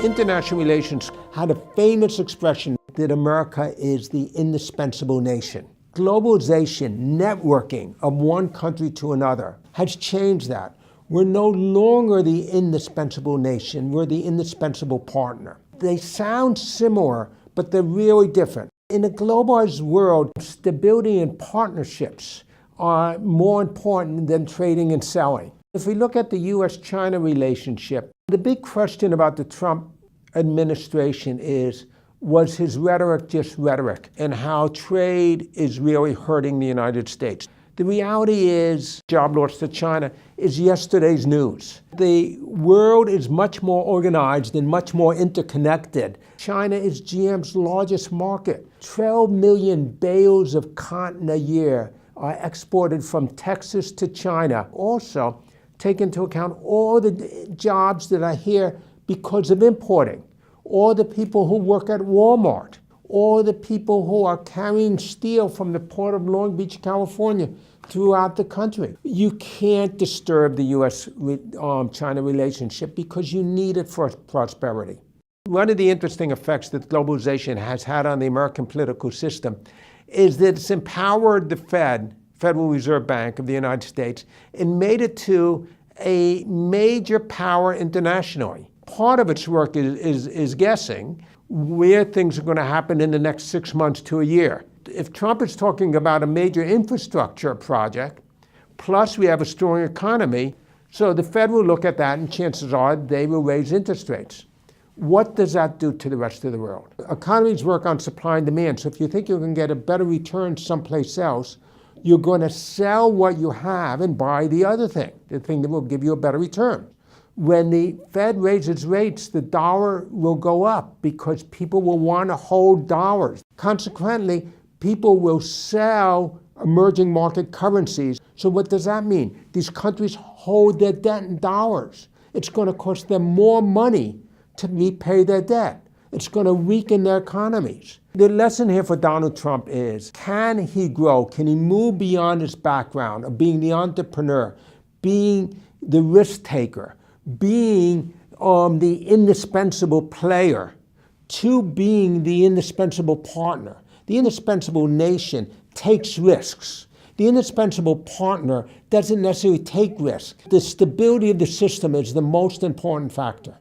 International relations had a famous expression that America is the indispensable nation. Globalization, networking of one country to another has changed that. We're no longer the indispensable nation, we're the indispensable partner. They sound similar, but they're really different. In a globalized world, stability and partnerships are more important than trading and selling. If we look at the US-China relationship, the big question about the Trump administration is, was his rhetoric just rhetoric, and how trade is really hurting the United States? The reality is, job loss to China is yesterday's news. The world is much more organized and much more interconnected. China is GM's largest market. 12 million bales of cotton a year are exported from Texas to China. Also, take into account all the jobs that are here because of importing. All the people who work at Walmart, all the people who are carrying steel from the port of Long Beach, California, throughout the country. You can't disturb the US-China relationship because you need it for prosperity. One of the interesting effects that globalization has had on the American political system is that it's empowered the Federal Reserve Bank of the United States, and made it to a major power internationally. Part of its work is guessing where things are going to happen in the next 6 months to a year. If Trump is talking about a major infrastructure project, plus we have a strong economy, so the Fed will look at that and chances are they will raise interest rates. What does that do to the rest of the world? Economies work on supply and demand, so if you think you can get a better return someplace else, you're going to sell what you have and buy the other thing, the thing that will give you a better return. When the Fed raises rates, the dollar will go up because people will want to hold dollars. Consequently, people will sell emerging market currencies. So what does that mean? These countries hold their debt in dollars. It's going to cost them more money to repay their debt. It's going to weaken their economies. The lesson here for Donald Trump is, can he grow? Can he move beyond his background of being the entrepreneur, being the risk taker, being the indispensable player, to being the indispensable partner? The indispensable nation takes risks. The indispensable partner doesn't necessarily take risks. The stability of the system is the most important factor.